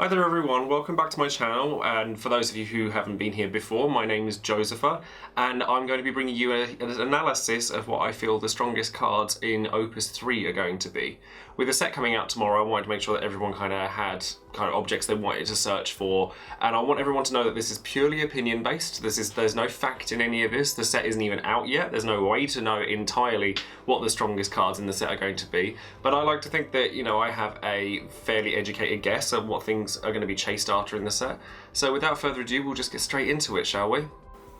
Hi there everyone, welcome back to my channel, and for those of you who haven't been here before, my name is Joesephyr and I'm going to be bringing you an analysis of what I feel the strongest cards in Opus 3 are going to be. With the set coming out tomorrow, I wanted to make sure that everyone had objects they wanted to search for, and I want everyone to know that this is purely opinion based. There's no fact in any of this. The set isn't even out yet. There's no way to know entirely what the strongest cards in the set are going to be, but I like to think that, you know, I have a fairly educated guess at what things are going to be chased after in the set. So without further ado, we'll just get straight into it, shall we?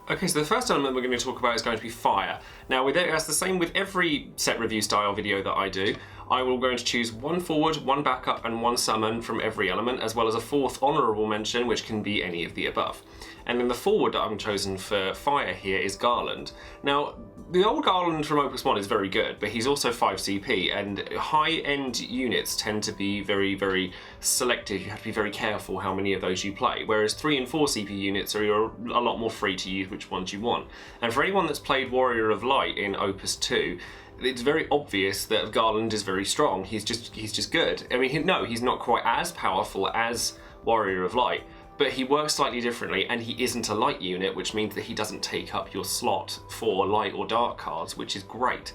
Okay, so the first element we're going to talk about is going to be fire. Now, that's the same with every set review style video that I do. I will going to choose one forward, one backup, and one summon from every element, as well as a fourth honourable mention, which can be any of the above. And then the forward that I've chosen for fire here is Garland. Now, the old Garland from Opus 1 is very good, but he's also 5 CP, and high-end units tend to be very, very selective. You have to be very careful how many of those you play, whereas 3 and 4 CP units are a lot more free to use which ones you want. And for anyone that's played Warrior of Light in Opus 2, it's very obvious that Garland is very strong. He's just good. I mean, no, he's not quite as powerful as Warrior of Light, but he works slightly differently, and he isn't a light unit, which means that he doesn't take up your slot for light or dark cards, which is great.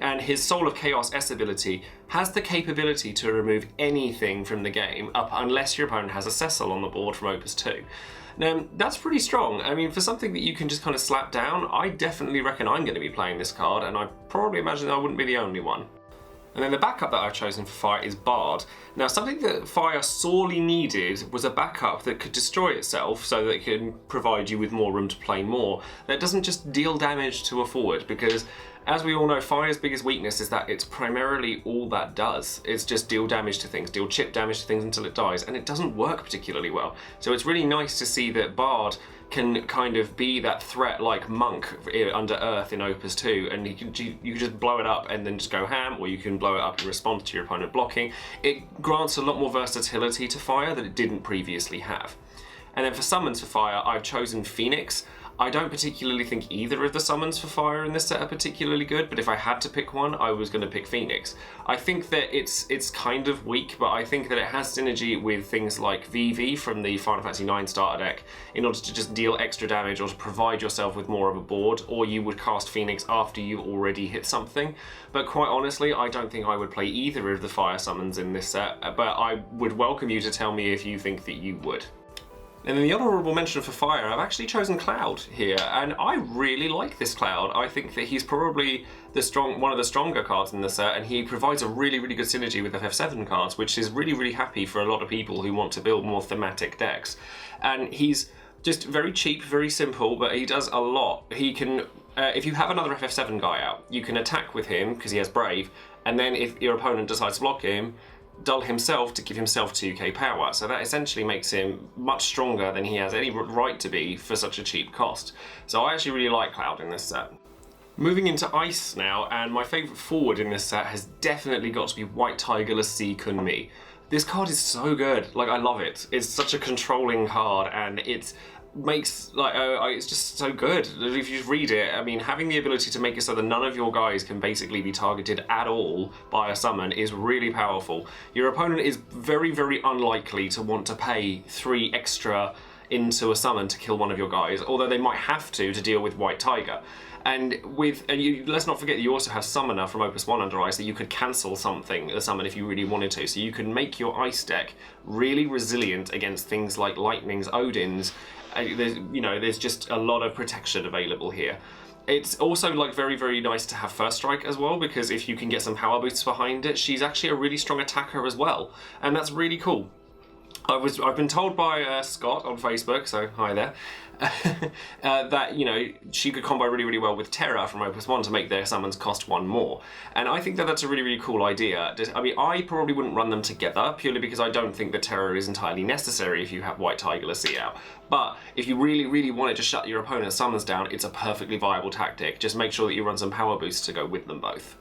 And his Soul of Chaos S ability has the capability to remove anything from the game, unless your opponent has a Cecil on the board from Opus 2. Now, that's pretty strong. I mean, for something that you can just kind of slap down, I definitely reckon I'm going to be playing this card, and I probably imagine I wouldn't be the only one. And then the backup that I've chosen for fire is Bard. Now, something that fire sorely needed was a backup that could destroy itself so that it can provide you with more room to play more. That doesn't just deal damage to a forward, because as we all know, fire's biggest weakness is that it's primarily all that does. It's just deal damage to things, deal chip damage to things until it dies, and it doesn't work particularly well. So it's really nice to see that Bard can kind of be that threat like Monk under Earth in Opus 2, and you can just blow it up and then just go ham, or you can blow it up in response to your opponent blocking. It grants a lot more versatility to fire that it didn't previously have. And then for summons for fire, I've chosen Phoenix. I don't particularly think either of the summons for fire in this set are particularly good, but if I had to pick one, I was going to pick Phoenix. I think that it's kind of weak, but I think that it has synergy with things like VV from the Final Fantasy IX starter deck in order to just deal extra damage or to provide yourself with more of a board, or you would cast Phoenix after you've already hit something. But quite honestly, I don't think I would play either of the fire summons in this set, but I would welcome you to tell me if you think that you would. And then the honourable mention for fire, I've actually chosen Cloud here, and I really like this Cloud. I think that he's probably one of the stronger cards in the set, and he provides a really, really good synergy with FF7 cards, which is really, really happy for a lot of people who want to build more thematic decks. And he's just very cheap, very simple, but he does a lot. He can, if you have another FF7 guy out, you can attack with him, because he has Brave, and then if your opponent decides to block him, dull himself to give himself 2k power, so that essentially makes him much stronger than he has any right to be for such a cheap cost. So I actually really like Cloud in this set. Moving into Ice now, and my favourite forward in this set has definitely got to be White Tiger Lassie Kunmi. This card is so good, like I love it. It's such a controlling card, and it's it's just so good. If you read it, I mean, having the ability to make it so that none of your guys can basically be targeted at all by a summon is really powerful. Your opponent is very, very unlikely to want to pay 3 extra into a summon to kill one of your guys, although they might have to deal with White Tiger. And let's not forget that you also have Summoner from Opus 1 under Ice, that you could cancel a summon if you really wanted to. So you can make your Ice deck really resilient against things like Lightnings, Odins. There's just a lot of protection available here. It's also very, very nice to have First Strike as well, because if you can get some power boosts behind it, she's actually a really strong attacker as well, and that's really cool. I've been told by Scott on Facebook, so hi there, that, you know, she could combo really, really well with Terra from Opus 1 to make their summons cost 1 more. And I think that that's a really, really cool idea. I mean, I probably wouldn't run them together, purely because I don't think that Terra is entirely necessary if you have White Tiger Lassie out. But if you really, really wanted to shut your opponent's summons down, it's a perfectly viable tactic. Just make sure that you run some power boosts to go with them both.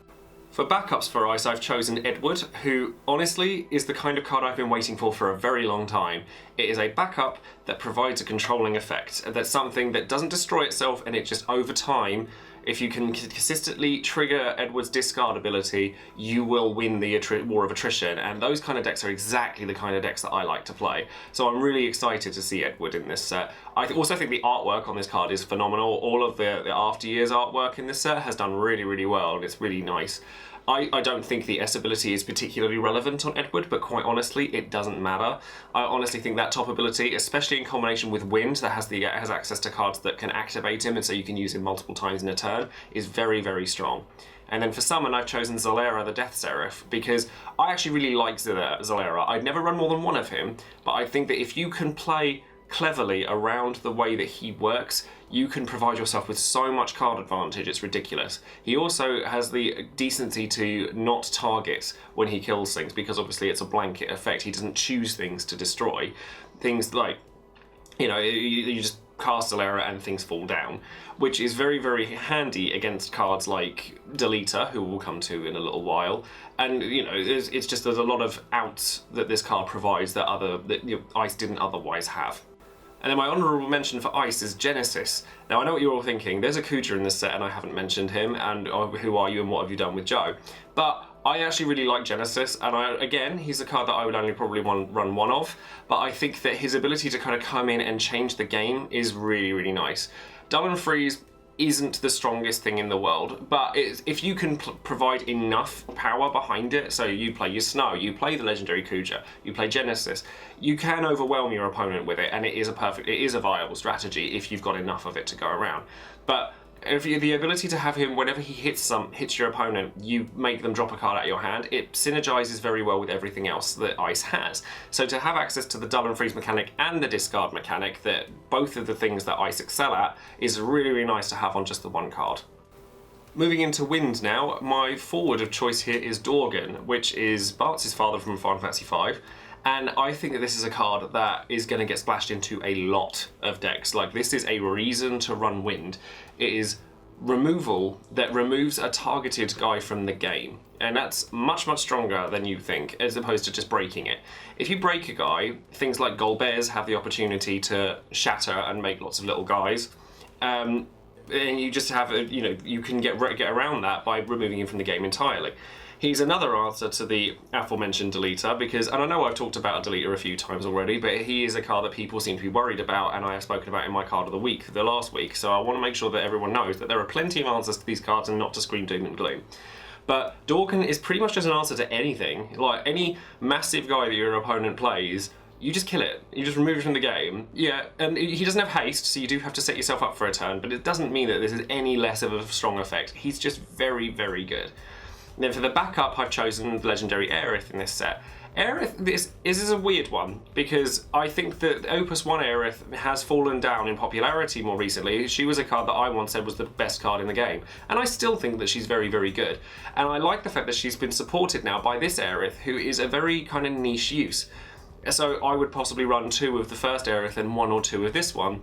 For backups for Ice, I've chosen Edward, who honestly is the kind of card I've been waiting for a very long time. It is a backup that provides a controlling effect. That's something that doesn't destroy itself, and it just over time if you can consistently trigger Edward's discard ability, you will win the War of Attrition, and those kind of decks are exactly the kind of decks that I like to play. So I'm really excited to see Edward in this set. I also think the artwork on this card is phenomenal. All of the After Years artwork in this set has done really, really well, and it's really nice. I don't think the S ability is particularly relevant on Edward, but quite honestly, it doesn't matter. I honestly think that top ability, especially in combination with Wind, that has access to cards that can activate him, and so you can use him multiple times in a turn, is very, very strong. And then for Summon, I've chosen Zalera, the Death Serif, because I actually really like Zalera. I'd never run more than one of him, but I think that if you can play cleverly around the way that he works, you can provide yourself with so much card advantage, it's ridiculous. He also has the decency to not target when he kills things, because obviously it's a blanket effect. He doesn't choose things to destroy. Things like, you know, you just cast Zalera and things fall down, which is very, very handy against cards like Deleter, who we'll come to in a little while. And, you know, it's just there's a lot of outs that this card provides that Ice didn't otherwise have. And then my honourable mention for Ice is Genesis. Now, I know what you're all thinking. There's a Kuja in this set and I haven't mentioned him, and who are you and what have you done with Joe? But I actually really like Genesis, and again, he's a card that I would only probably run one of, but I think that his ability to kind of come in and change the game is really, really nice. Dumfries isn't the strongest thing in the world, but if you can provide enough power behind it, so you play your Snow, you play the legendary Kuja, you play Genesis, you can overwhelm your opponent with it, and it is a viable strategy if you've got enough of it to go around. But if the ability to have him, whenever he hits your opponent, you make them drop a card out of your hand, it synergizes very well with everything else that Ice has. So to have access to the Dull and Freeze mechanic and the discard mechanic, that both of the things that Ice excel at, is really, really nice to have on just the one card. Moving into Wind now, my forward of choice here is Dorgan, which is Bart's father from Final Fantasy V. And I think that this is a card that is going to get splashed into a lot of decks. Like, this is a reason to run Wind. It is removal that removes a targeted guy from the game. And that's much, much stronger than you think, as opposed to just breaking it. If you break a guy, things like Golbears have the opportunity to shatter and make lots of little guys. And you just have, you can get around that by removing him from the game entirely. He's another answer to the aforementioned Deleter, because, and I know I've talked about a Deleter a few times already, but he is a card that people seem to be worried about, and I have spoken about in my card of the week, the last week, so I want to make sure that everyone knows that there are plenty of answers to these cards and not to scream doom and gloom. But Dorgan is pretty much just an answer to anything. Like, any massive guy that your opponent plays, you just kill it. You just remove it from the game. Yeah, and he doesn't have haste, so you do have to set yourself up for a turn, but it doesn't mean that this is any less of a strong effect. He's just very, very good. And then for the backup, I've chosen Legendary Aerith in this set. Aerith, this is a weird one, because I think that Opus 1 Aerith has fallen down in popularity more recently. She was a card that I once said was the best card in the game, and I still think that she's very, very good. And I like the fact that she's been supported now by this Aerith, who is a very kind of niche use. So I would possibly run 2 of the first Aerith and 1 or 2 of this one,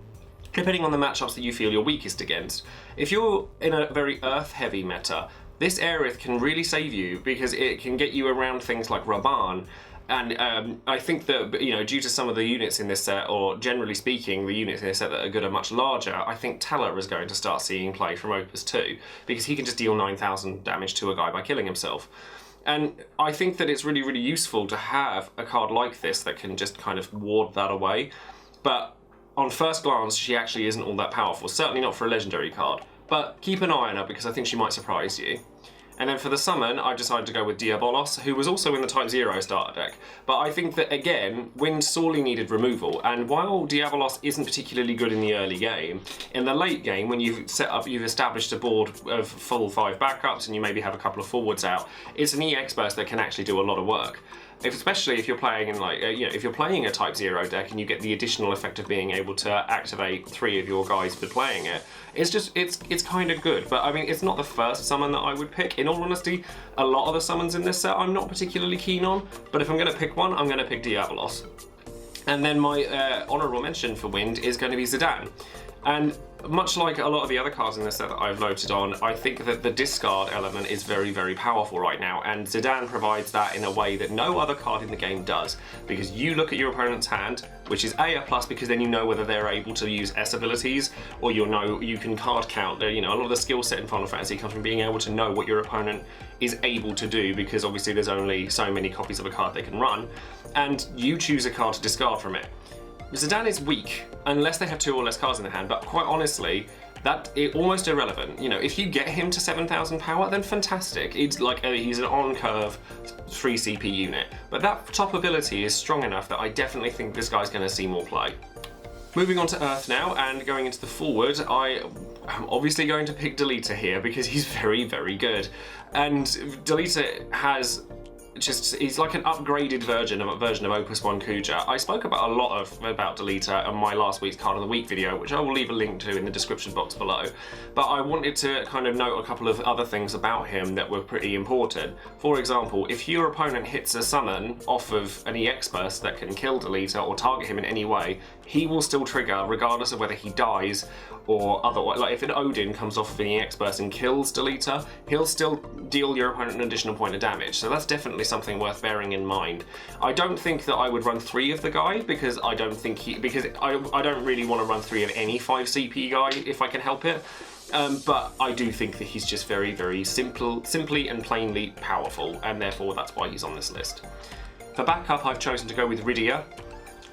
depending on the matchups that you feel you're weakest against. If you're in a very earth-heavy meta, this Aerith can really save you, because it can get you around things like Raban. And I think that, due to some of the units in this set, or generally speaking, the units in this set that are good are much larger, I think Teller is going to start seeing play from Opus 2, because he can just deal 9,000 damage to a guy by killing himself. And I think that it's really, really useful to have a card like this that can just kind of ward that away. But on first glance, she actually isn't all that powerful, certainly not for a legendary card. But keep an eye on her, because I think she might surprise you. And then for the summon, I decided to go with Diabolos, who was also in the Type 0 starter deck. But I think that, again, Wind sorely needed removal, and while Diabolos isn't particularly good in the early game, in the late game, when you've established a board of full 5 backups, and you maybe have a couple of forwards out, it's an EX burst that can actually do a lot of work. Especially if you're playing in if you're playing a Type 0 deck and you get the additional effect of being able to activate 3 of your guys for playing it, it's kind of good. But I mean, it's not the first summon that I would pick. In all honesty, a lot of the summons in this set I'm not particularly keen on, but if I'm going to pick one, I'm going to pick Diabolos. And then my honourable mention for Wind is going to be Zidane. And much like a lot of the other cards in this set that I've noted on, I think that the discard element is very, very powerful right now, and Zidane provides that in a way that no other card in the game does, because you look at your opponent's hand, which is A plus, because then you know whether they're able to use S abilities, or you can card count. You know, a lot of the skill set in Final Fantasy comes from being able to know what your opponent is able to do, because obviously there's only so many copies of a card they can run, and you choose a card to discard from it. Zidane is weak unless they have 2 or less cards in their hand, but quite honestly, that is almost irrelevant. You know, if you get him to 7,000 power, then fantastic. It's like he's an on-curve 3 CP unit, but that top ability is strong enough that I definitely think this guy's going to see more play. Moving on to Earth now, and going into the forward, I am obviously going to pick Deleter here because he's very, very good. And Deleter has he's like an upgraded version of Opus 1 Kuja. I spoke about a lot about Deleter on my last week's Card of the Week video, which I will leave a link to in the description box below. But I wanted to kind of note a couple of other things about him that were pretty important. For example, if your opponent hits a summon off of an EX burst that can kill Deleter or target him in any way, he will still trigger regardless of whether he dies or otherwise. Like if an Odin comes off of an EX burst and kills Deleter, he'll still deal your opponent an additional point of damage. So that's definitely something worth bearing in mind. I don't think that I would run 3 of the guy because I don't really want to run 3 of any 5 CP guy if I can help it. But I do think that he's just very, very simply and plainly powerful, and therefore that's why he's on this list. For backup, I've chosen to go with Rydia.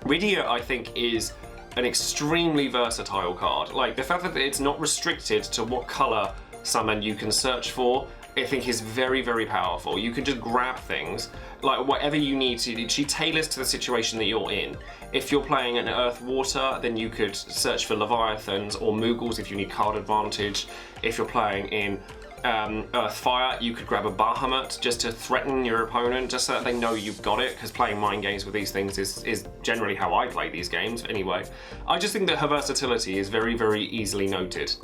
Rydia, I think, is an extremely versatile card. Like, the fact that it's not restricted to what colour summon you can search for, I think is very, very powerful. You can just grab things, like whatever you need to. She tailors to the situation that you're in. If you're playing an Earth Water, then you could search for Leviathans or Moogles if you need card advantage. If you're playing in Earth Fire, you could grab a Bahamut just to threaten your opponent, just so that they know you've got it, because playing mind games with these things is generally how I play these games anyway. I just think that her versatility is very, very easily noted.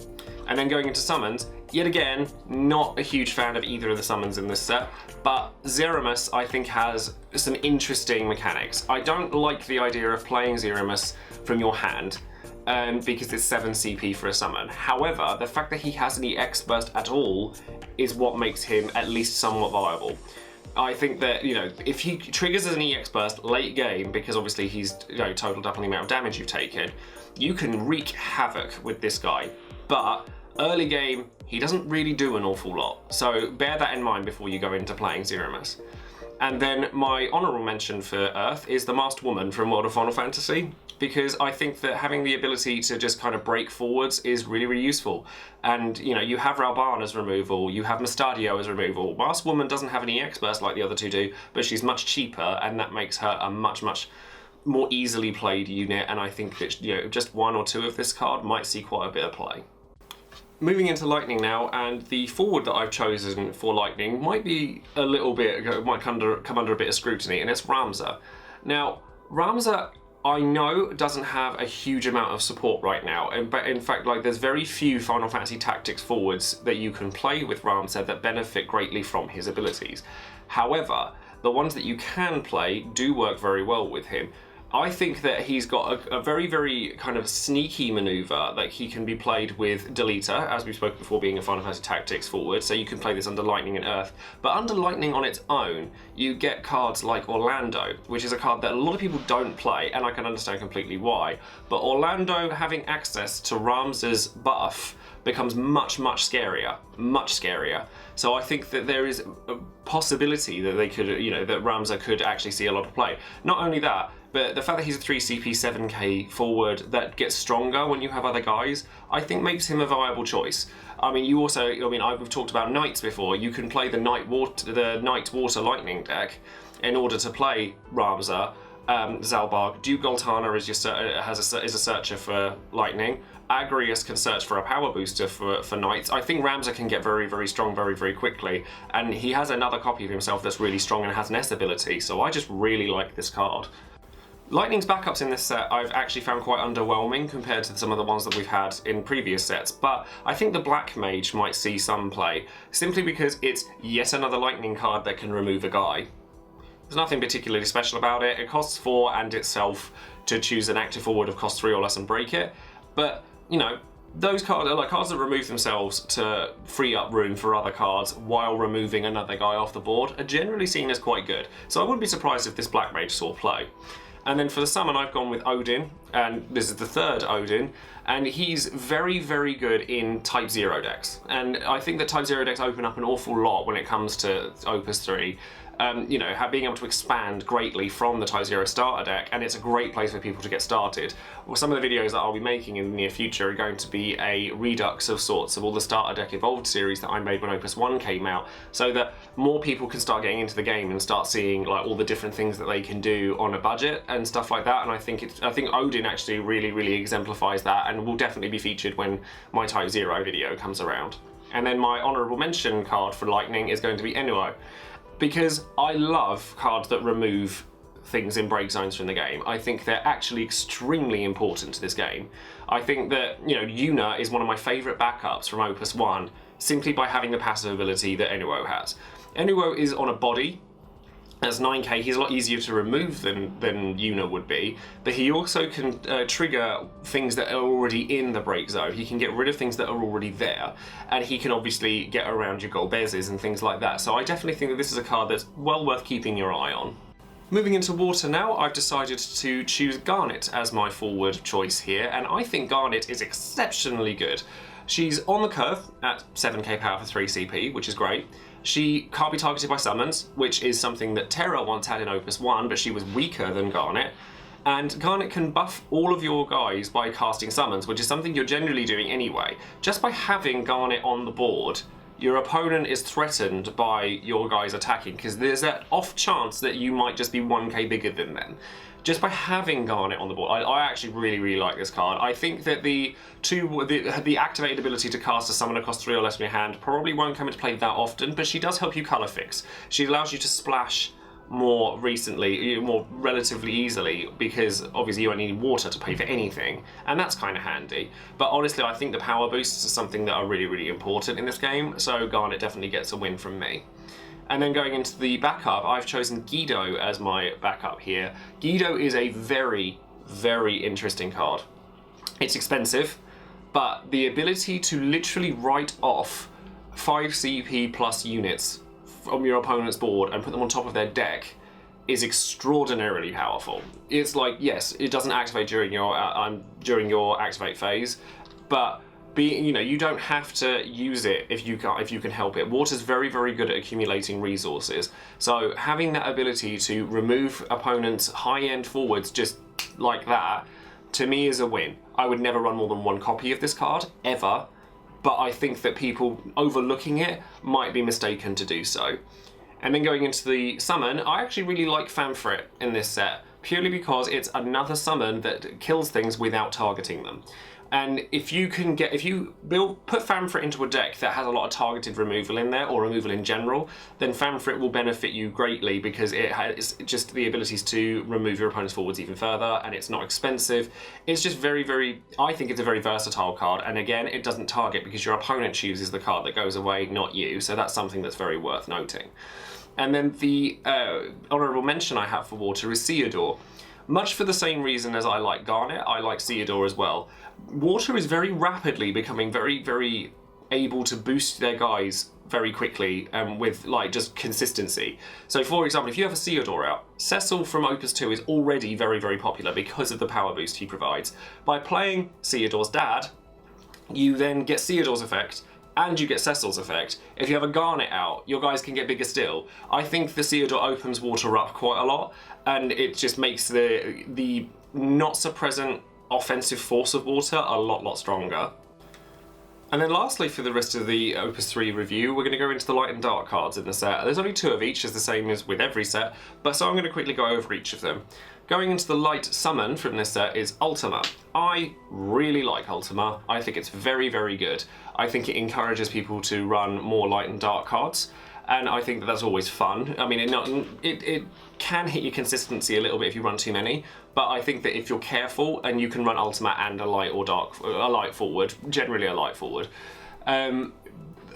And then going into summons, yet again, not a huge fan of either of the summons in this set, but Zeramus I think has some interesting mechanics. I don't like the idea of playing Zeramus from your hand, because it's 7 CP for a summon. However, the fact that he has any EX burst at all is what makes him at least somewhat viable. I think that, you know, if he triggers as an EX burst late game, because obviously he's, you know, totaled up on the amount of damage you've taken, you can wreak havoc with this guy. But early game, he doesn't really do an awful lot. So bear that in mind before you go into playing Zeramus. And then my honourable mention for Earth is the Masked Woman from World of Final Fantasy, because I think that having the ability to just kind of break forwards is really, really useful. And, you know, you have Ralban as removal, you have Mustadio as removal. Masked Woman doesn't have any EX burst like the other two do, but she's much cheaper, and that makes her a much, much more easily played unit, and I think that, you know, just 1 or 2 of this card might see quite a bit of play. Moving into Lightning now, and the forward that I've chosen for Lightning might be a little bit, might come under a bit of scrutiny, and it's Ramza. Now, Ramza, I know, doesn't have a huge amount of support right now, but in fact, like, there's very few Final Fantasy Tactics forwards that you can play with Ramza that benefit greatly from his abilities. However, the ones that you can play do work very well with him. I think that he's got a very, very kind of sneaky maneuver that he can be played with Deleter, as we spoke before, being a Final Fantasy Tactics forward, so you can play this under Lightning and Earth. But under Lightning on its own, you get cards like Orlando, which is a card that a lot of people don't play, and I can understand completely why. But Orlando having access to Ramza's buff becomes much, much scarier. Much scarier. So I think that there is a possibility that they could, you know, that Ramza could actually see a lot of play. Not only that, but the fact that he's a 3 CP 7k forward that gets stronger when you have other guys, I think makes him a viable choice. I mean, you also, I've talked about Knights before. You can play the Night Water Lightning deck in order to play Ramza. Zalbarg, Duke Goltana is a searcher for Lightning. Agrius can search for a power booster for Knights. I think Ramza can get very, very strong very, very quickly, and he has another copy of himself that's really strong and has an S ability, so I just really like this card. Lightning's backups in this set I've actually found quite underwhelming compared to some of the ones that we've had in previous sets, but I think the Black Mage might see some play, simply because it's yet another Lightning card that can remove a guy. There's nothing particularly special about it. It costs 4 and itself to choose an active forward of cost 3 or less and break it, but you know, those cards are like cards that remove themselves to free up room for other cards while removing another guy off the board are generally seen as quite good. So I wouldn't be surprised if this Black Mage saw play. And then for the summon, I've gone with Odin, and this is the third Odin, and he's very, very good in Type 0 decks. And I think that Type 0 decks open up an awful lot when it comes to Opus 3. You know, being able to expand greatly from the Type 0 starter deck, and it's a great place for people to get started. Well, some of the videos that I'll be making in the near future are going to be a redux of sorts of all the starter deck evolved series that I made when Opus 1 came out, so that more people can start getting into the game and start seeing like all the different things that they can do on a budget and stuff like that. And I think Odin actually really exemplifies that, and will definitely be featured when my Type 0 video comes around. And then my honourable mention card for Lightning is going to be Enuo, because I love cards that remove things in break zones from the game. I think they're actually extremely important to this game. I think that, you know, Yuna is one of my favourite backups from Opus 1 simply by having the passive ability that Enuo has. Enuo is on a body. As 9k, he's a lot easier to remove than Yuna would be, but he also can trigger things that are already in the break zone. He can get rid of things that are already there, and he can obviously get around your Golbezes and things like that. So I definitely think that this is a card that's well worth keeping your eye on. Moving into water now, I've decided to choose Garnet as my forward choice here, and I think Garnet is exceptionally good. She's on the curve at 7k power for 3 CP, which is great. She can't be targeted by summons, which is something that Terra once had in Opus 1, but she was weaker than Garnet. And Garnet can buff all of your guys by casting summons, which is something you're generally doing anyway. Just by having Garnet on the board, your opponent is threatened by your guys attacking, because there's that off chance that you might just be 1k bigger than them. Just by having Garnet on the board, I actually really like this card. I think that the activated ability to cast a summon across 3 or less from your hand probably won't come into play that often, but she does help you colour fix. She allows you to splash more relatively easily, because obviously you only need water to pay for anything, and that's kind of handy. But honestly, I think the power boosts are something that are really important in this game, so Garnet definitely gets a win from me. And then going into the backup, I've chosen Guido as my backup here. Guido is a very interesting card. It's expensive, but the ability to literally write off 5 CP plus units from your opponent's board and put them on top of their deck is extraordinarily powerful. It's like, yes, it doesn't activate during your activate phase, but you don't have to use it if you can help it. Water's very good at accumulating resources, so having that ability to remove opponents' high-end forwards just like that, to me, is a win. I would never run more than 1 copy of this card, ever, but I think that people overlooking it might be mistaken to do so. And then going into the summon, I actually really like Famfrit in this set, purely because it's another summon that kills things without targeting them. And if you put Famfrit into a deck that has a lot of targeted removal in there, or removal in general, then Famfrit will benefit you greatly, because it has just the abilities to remove your opponent's forwards even further, and it's not expensive. It's just I think it's a very versatile card, and again, it doesn't target because your opponent chooses the card that goes away, not you, so that's something that's very worth noting. And then the honourable mention I have for water is Theodore. Much for the same reason as I like Garnet, I like Theodore as well. Water is very rapidly becoming very able to boost their guys very quickly, with just consistency. So for example, if you have a Theodore out, Cecil from Opus 2 is already very popular because of the power boost he provides. By playing Theodore's dad, you then get Theodore's effect, and you get Cecil's effect. If you have a Garnet out, your guys can get bigger still. I think the Theodore opens water up quite a lot, and it just makes the not so present offensive force of water a lot stronger. And then lastly, for the rest of the Opus 3 review, we're going to go into the light and dark cards in the set. There's only 2 of each, as the same as with every set, but so I'm going to quickly go over each of them. Going into the light summon from this set is Ultima. I really like Ultima. I think it's very good. I think it encourages people to run more light and dark cards, and I think that that's always fun. I mean, it can hit your consistency a little bit if you run too many, but I think that if you're careful and you can run Ultima and a light forward, generally a light forward,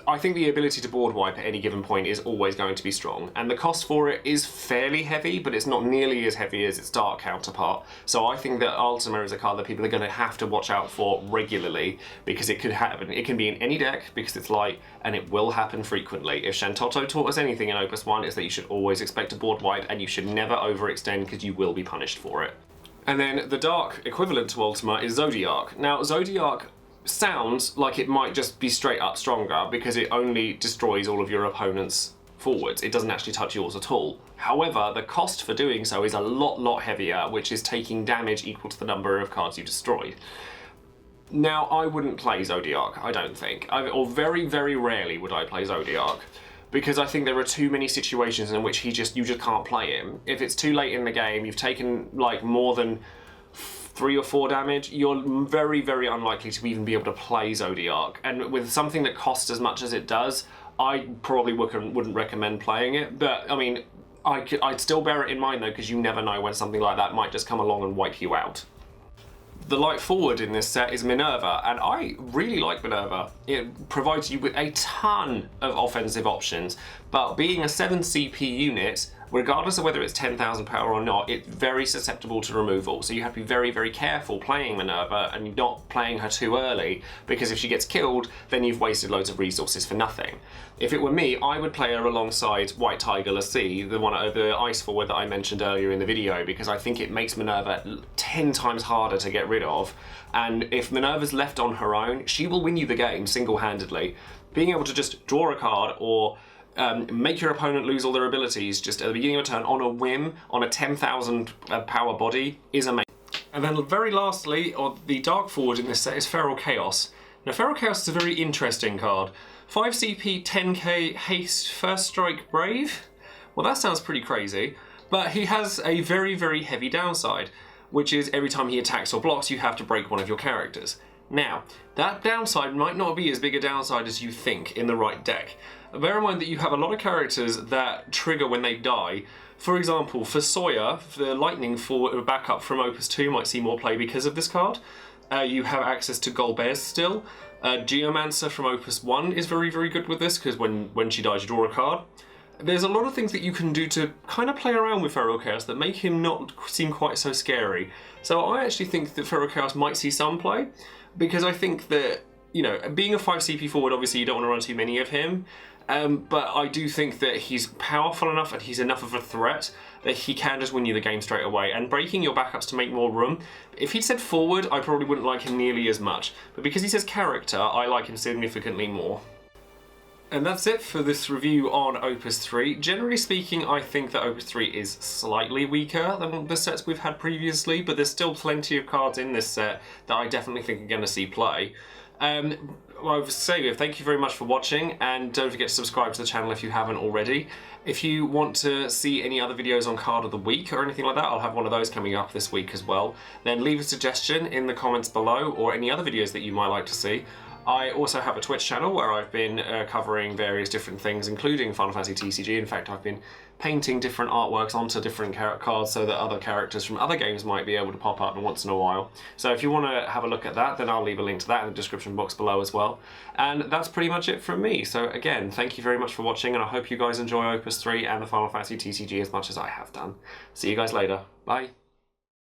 I think the ability to board wipe at any given point is always going to be strong, and the cost for it is fairly heavy, but it's not nearly as heavy as its dark counterpart. So I think that Ultima is a card that people are going to have to watch out for regularly, because it could happen. It can be in any deck because it's light, and it will happen frequently. If Shantotto taught us anything in Opus 1, it's that you should always expect a board wipe, and you should never overextend because you will be punished for it. And then the dark equivalent to Ultima is Zodiark. Now, Zodiark sounds like it might just be straight up stronger because it only destroys all of your opponent's forwards. It doesn't actually touch yours at all. However, the cost for doing so is a lot heavier, which is taking damage equal to the number of cards you destroyed. Now, I wouldn't play Zodiark, I don't think. Or very rarely would I play Zodiark, because I think there are too many situations in which you just can't play him. If it's too late in the game, you've taken like more than 3 or 4 damage, you're very unlikely to even be able to play Zodiark. And with something that costs as much as it does, I probably wouldn't recommend playing it. But I mean, I'd still bear it in mind though, because you never know when something like that might just come along and wipe you out. The light forward in this set is Minerva, and I really like Minerva. It provides you with a ton of offensive options, but being a 7 CP unit, regardless of whether it's 10,000 power or not, it's very susceptible to removal. So you have to be very careful playing Minerva and not playing her too early, because if she gets killed, then you've wasted loads of resources for nothing. If it were me, I would play her alongside White Tiger Lassie, the ice forward that I mentioned earlier in the video, because I think it makes Minerva 10 times harder to get rid of. And if Minerva's left on her own, she will win you the game single-handedly. Being able to just draw a card or make your opponent lose all their abilities just at the beginning of a turn on a whim on a 10,000 power body is amazing. And then very lastly, the dark forward in this set is Feral Chaos. Now Feral Chaos is a very interesting card. 5 CP, 10k, haste, first strike, brave? Well, that sounds pretty crazy, but he has a very heavy downside, which is every time he attacks or blocks, you have to break one of your characters. Now, that downside might not be as big a downside as you think in the right deck. Bear in mind that you have a lot of characters that trigger when they die. For example, for Sawyer, the lightning for backup from Opus 2 might see more play because of this card. You have access to Golbez still. Geomancer from Opus 1 is very good with this, because when she dies you draw a card. There's a lot of things that you can do to kind of play around with Feral Chaos that make him not seem quite so scary. So I actually think that Feral Chaos might see some play, because I think that, you know, being a 5 CP forward, obviously you don't want to run too many of him, but I do think that he's powerful enough and he's enough of a threat that he can just win you the game straight away. And breaking your backups to make more room, if he said forward, I probably wouldn't like him nearly as much, but because he says character, I like him significantly more. And that's it for this review on Opus 3. Generally speaking, I think that Opus 3 is slightly weaker than the sets we've had previously, but there's still plenty of cards in this set that I definitely think are going to see play. I would say thank you very much for watching, and don't forget to subscribe to the channel if you haven't already. If you want to see any other videos on Card of the Week or anything like that, I'll have one of those coming up this week as well. Then leave a suggestion in the comments below, or any other videos that you might like to see. I also have a Twitch channel where I've been covering various different things, including Final Fantasy TCG. In fact, I've been painting different artworks onto different cards so that other characters from other games might be able to pop up once in a while. So if you want to have a look at that, then I'll leave a link to that in the description box below as well. And that's pretty much it from me. So again, thank you very much for watching, and I hope you guys enjoy Opus 3 and the Final Fantasy TCG as much as I have done. See you guys later. Bye.